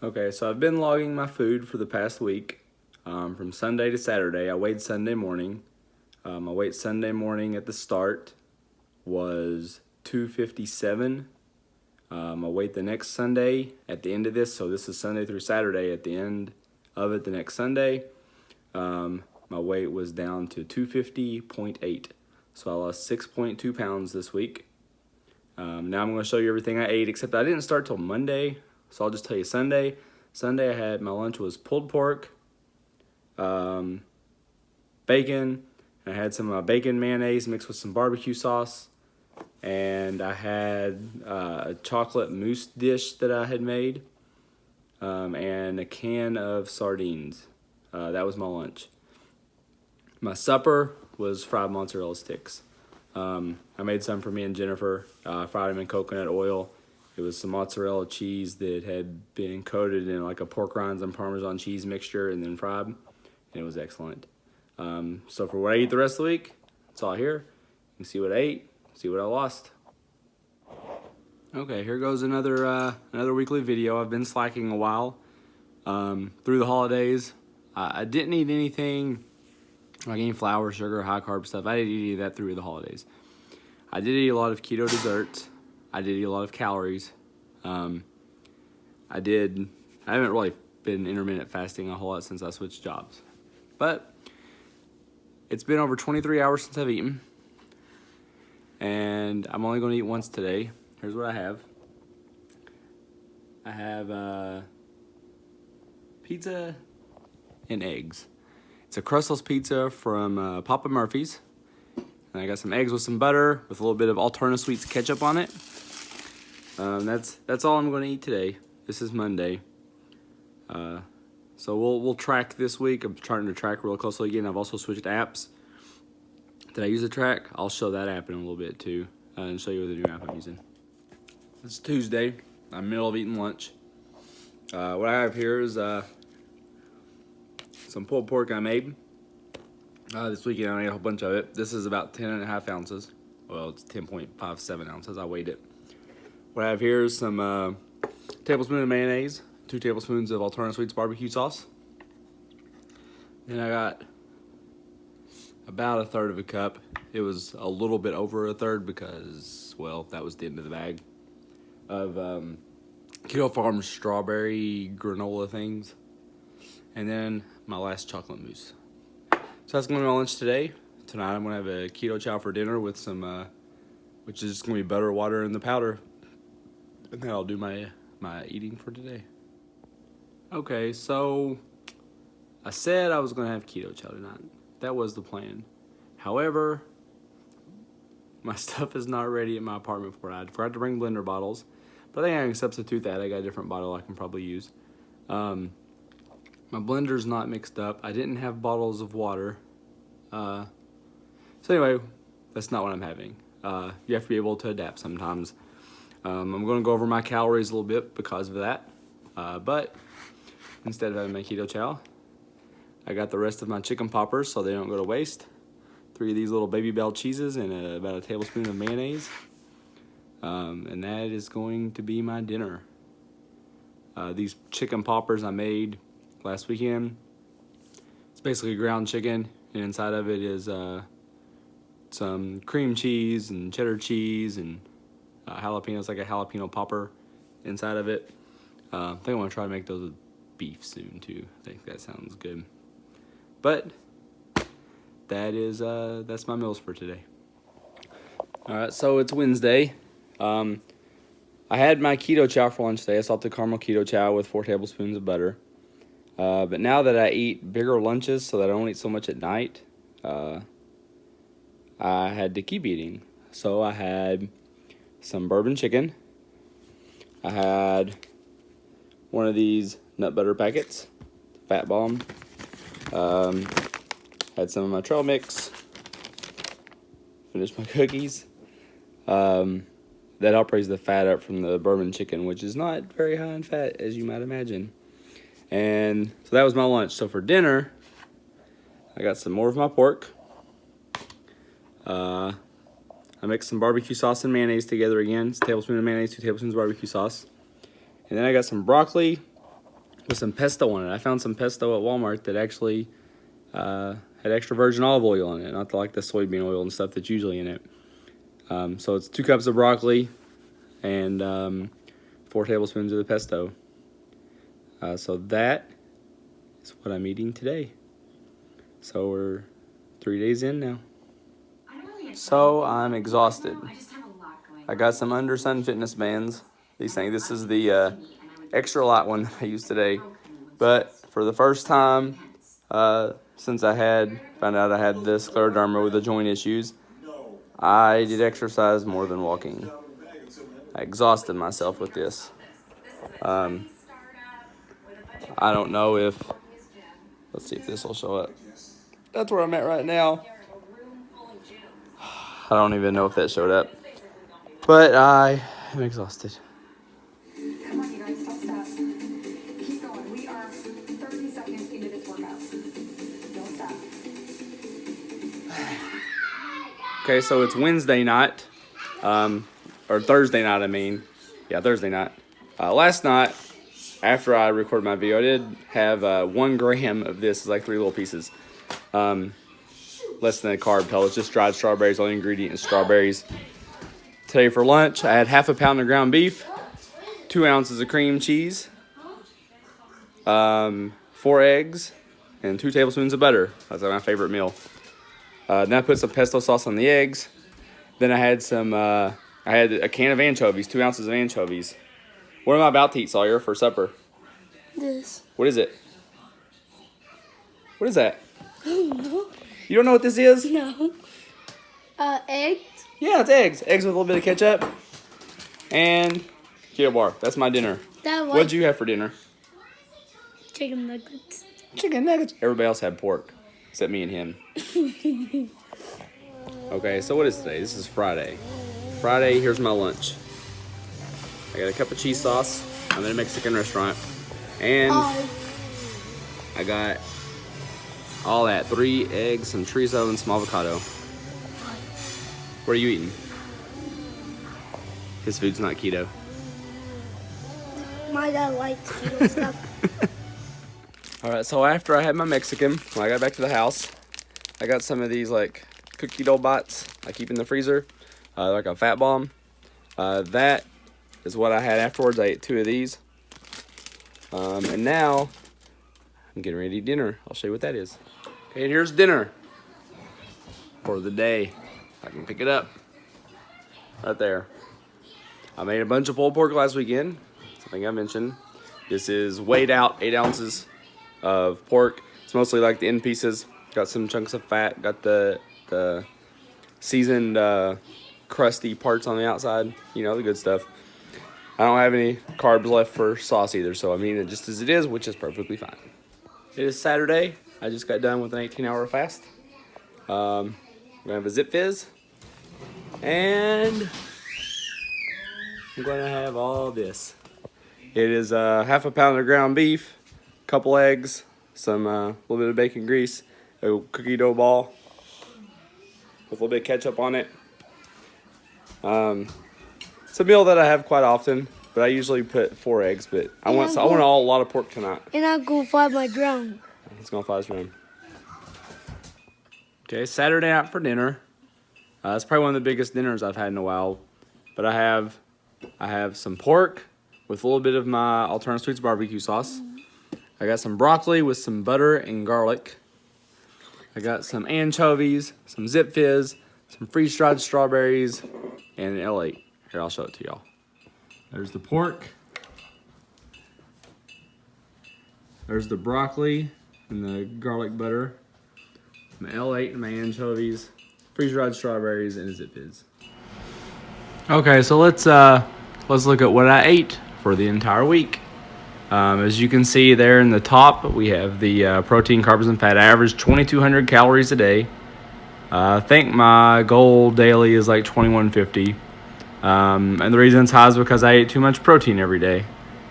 Okay, so I've been logging my food for the past week, from Sunday to Saturday. I weighed Sunday morning. My weight Sunday morning at the start was 257. My weight the next Sunday at the end of this, so this is Sunday through Saturday. At the end of it, the next Sunday, my weight was down to 250.8. So I lost 6.2 pounds this week. Now I'm going to show you everything I ate, except I didn't start till Monday. So I'll just tell you Sunday. Sunday I had, my lunch was pulled pork, bacon, and I had some bacon mayonnaise mixed with some barbecue sauce. And I had a chocolate mousse dish that I had made, and a can of sardines. That was my lunch. My supper was fried mozzarella sticks. I made some for me and Jennifer. I fried them in coconut oil. It was some mozzarella cheese that had been coated in like a pork rinds and Parmesan cheese mixture and then fried, and it was excellent. So for what I eat the rest of the week, it's all here. You can see what I ate, see what I lost. Okay, here goes another weekly video. I've been slacking a while through the holidays. I didn't eat anything like any flour, sugar, high carb stuff. I didn't eat any of that through the holidays. I did eat a lot of keto desserts. I did eat a lot of calories. I haven't really been intermittent fasting a whole lot since I switched jobs. But it's been over 23 hours since I've eaten. And I'm only going to eat once today. Here's what I have. I have pizza and eggs. It's a crustless pizza from Papa Murphy's. And I got some eggs with some butter with a little bit of Alterna Sweets ketchup on it. That's all I'm going to eat today. This is Monday. So we'll track this week. I'm trying to track real closely again. I've also switched apps. Did I use a track? I'll show that app in a little bit too, and show you the new app I'm using. It's Tuesday. I'm in the middle of eating lunch. What I have here is some pulled pork I made. This weekend I ate a whole bunch of it. This is about 10.5 ounces. Well, it's 10.57 ounces. I weighed it. What I have here is some tablespoon of mayonnaise, 2 tablespoons of Alterna Sweets barbecue sauce. Then I got about a third of a cup. It was a little bit over a third because, well, that was the end of the bag of Keto Farms strawberry granola things. And then my last chocolate mousse. So that's going to be my lunch today. Tonight I'm going to have a keto chow for dinner with some, which is just going to be butter, water, and the powder. And then I'll do my eating for today. Okay, so I said I was going to have keto chow tonight. That was the plan. However, my stuff is not ready at my apartment for it. I forgot to bring blender bottles, but I think I can substitute that. I got a different bottle I can probably use. My blender's not mixed up. I didn't have bottles of water. So anyway, that's not what I'm having. You have to be able to adapt sometimes. I'm going to go over my calories a little bit because of that. But instead of having my keto chow, I got the rest of my chicken poppers so they don't go to waste. 3 of these little Baby Bell cheeses and about a tablespoon of mayonnaise. And that is going to be my dinner. These chicken poppers I made last weekend. It's basically ground chicken, and inside of it is some cream cheese and cheddar cheese and jalapenos, like a jalapeno popper inside of it. I think I want to try to make those with beef soon too. I think that sounds good. But that's my meals for today. All right, so it's Wednesday. I had my keto chow for lunch today. I salted caramel keto chow with 4 tablespoons of butter. But now that I eat bigger lunches so that I don't eat so much at night, I had to keep eating. So I had some bourbon chicken. I had one of these nut butter packets, Fat Bomb. Had some of my trail mix. Finished my cookies. That helped raise the fat up from the bourbon chicken, which is not very high in fat, as you might imagine. And so that was my lunch. So for dinner, I got some more of my pork. I mixed some barbecue sauce and mayonnaise together again. It's a tablespoon of mayonnaise, 2 tablespoons of barbecue sauce. And then I got some broccoli, with some pesto on it. I found some pesto at Walmart that actually had extra virgin olive oil in it, not like the soybean oil and stuff that's usually in it. So it's 2 cups of broccoli and 4 tablespoons of the pesto. So that is what I'm eating today. So we're 3 days in now. So I'm exhausted. I got some Undersun fitness bands. These things. This is the extra light one I used today. But for the first time since I found out I had this scleroderma with the joint issues, I did exercise more than walking. I exhausted myself with this. I don't know if, let's see if this will show up. That's where I'm at right now. I don't even know if that showed up. But I am exhausted. Come on, you guys, don't stop. Keep going. We are 30 seconds into this workout. Don't stop. Okay, so it's Wednesday night. Or Thursday night, I mean. Yeah, Thursday night. Last night, after I recorded my video, I did have 1 gram of this. It's like 3 little pieces. Less than a carb total. It's just dried strawberries. Only ingredient is strawberries. Today for lunch, I had half a pound of ground beef, 2 ounces of cream cheese, 4 eggs, and 2 tablespoons of butter. That's my favorite meal. Then I put some pesto sauce on the eggs. Then I had I had a can of anchovies, 2 ounces of anchovies. What am I about to eat, Sawyer, for supper? This. What is it? What is that? I don't know. You don't know what this is? No. Eggs? Yeah, it's eggs. Eggs with a little bit of ketchup and keto bar. That's my dinner. What'd you have for dinner? Chicken nuggets. Chicken nuggets. Everybody else had pork, except me and him. Okay, so what is today? This is Friday. Friday, here's my lunch. I got a cup of cheese sauce. I'm in a Mexican restaurant. And I got all that. 3 eggs, some chorizo, and some avocado. What are you eating? His food's not keto. My dad likes keto stuff. Alright, so after I had my Mexican, when I got back to the house, I got some of these like cookie dough bites I keep in the freezer, like a fat bomb. That is what I had afterwards. I ate 2 of these. And now I'm getting ready to eat dinner. I'll show you what that is. Okay, and here's dinner for the day. I can pick it up right there. I made a bunch of pulled pork last weekend, something I mentioned. This is weighed out, 8 ounces of pork. It's mostly like the end pieces. Got some chunks of fat. Got the seasoned crusty parts on the outside. You know, the good stuff. I don't have any carbs left for sauce either, so I'm eating it just as it is, which is perfectly fine. It is Saturday. I just got done with an 18-hour fast. I'm gonna have a Zip Fizz. And I'm gonna have all this. It is half a pound of ground beef, couple eggs, some little bit of bacon grease, a cookie dough ball with a little bit of ketchup on it. It's a meal that I have quite often, but I usually put 4 eggs. But I want a lot of pork tonight. And I'll go fly my drone. It's gonna fly his drone. Okay, Saturday night for dinner. It's probably one of the biggest dinners I've had in a while. But I have some pork with a little bit of my Alternative Sweets barbecue sauce. I got some broccoli with some butter and garlic. I got some anchovies, some Zip Fizz, some freeze-dried strawberries, and an L8. Here, I'll show it to y'all. There's the pork. There's the broccoli and the garlic butter. My L8 and my anchovies, freeze-dried strawberries, and a Zip Fizz. Okay, so let's look at what I ate for the entire week. As you can see there in the top, we have the protein, carbs, and fat. I average 2,200 calories a day. I think my goal daily is like 2,150. And the reason it's high is because I ate too much protein every day.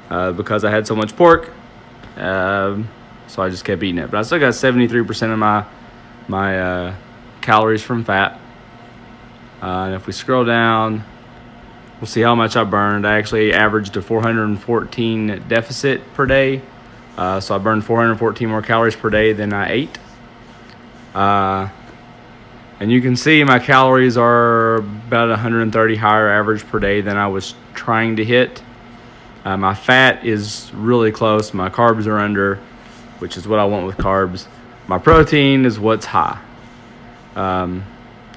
Because I had so much pork, so I just kept eating it. But I still got 73% of my calories from fat. And if we scroll down, we'll see how much I burned. I actually averaged a 414 deficit per day. So I burned 414 more calories per day than I ate. And you can see my calories are about 130 higher average per day than I was trying to hit. My fat is really close. My carbs are under, which is what I want with carbs. My protein is what's high. And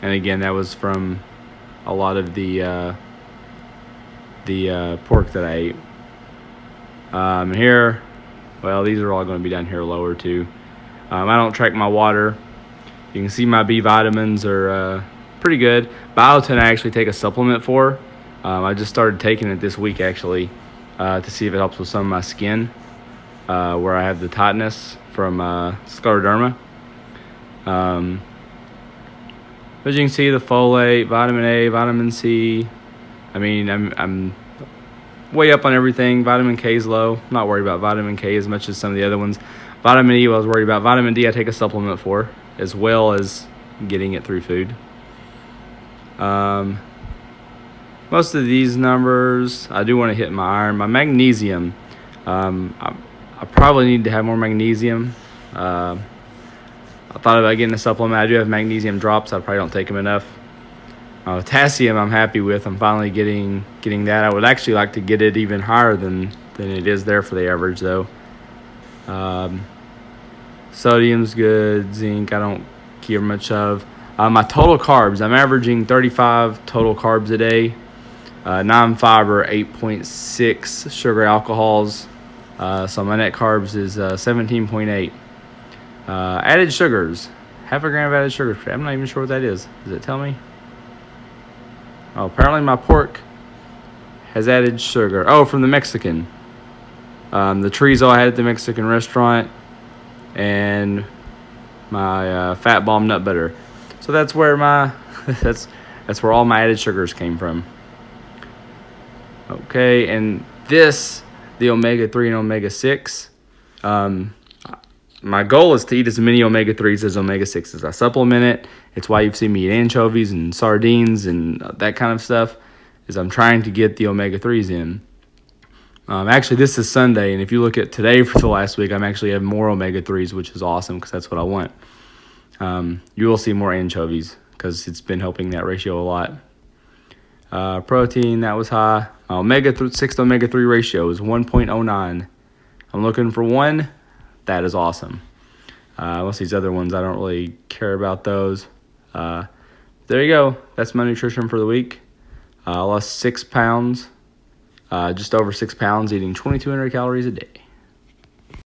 again, that was from a lot of the pork that I ate. Here, well, these are all going to be down here lower too. I don't track my water. You can see my B vitamins are pretty good. Biotin I actually take a supplement for. I just started taking it this week actually to see if it helps with some of my skin where I have the tightness from scleroderma. As you can see, the folate, vitamin A, vitamin C. I mean, I'm way up on everything. Vitamin K is low. I'm not worried about vitamin K as much as some of the other ones. Vitamin E I was worried about. Vitamin D I take a supplement for, as well as getting it through food. Most of these numbers, I do want to hit my iron. My magnesium, I probably need to have more magnesium. I thought about getting a supplement. I do have magnesium drops. I probably don't take them enough. Potassium I'm happy with. I'm finally getting that. I would actually like to get it even higher than it is there for the average though. Sodium's good. Zinc I don't care much of. My total carbs, I'm averaging 35 total carbs a day. 9 fiber, 8.6 sugar alcohols. So my net carbs is 17.8. Added sugars, half a gram of added sugar. I'm not even sure what that is. Does it tell me? Oh, apparently my pork has added sugar. Oh, from the Mexican. The chorizo I had at the Mexican restaurant, and my fat bomb nut butter. So that's where my that's where all my added sugars came from. Okay, and this, the omega-3 and omega-6. My goal is to eat as many omega-3s as omega-6s. I supplement it. It's why you've seen me eat anchovies and sardines and that kind of stuff, is I'm trying to get the omega-3s in. Actually, this is Sunday, and if you look at today for the last week, I'm actually having more omega-3s, which is awesome because that's what I want. You will see more anchovies because it's been helping that ratio a lot. Protein, that was high. Omega-6 to omega-3 ratio is 1.09. I'm looking for 1. That is awesome. Most of these other ones, I don't really care about those. There you go. That's my nutrition for the week. I lost 6 pounds. Just over 6 pounds, eating 2,200 calories a day.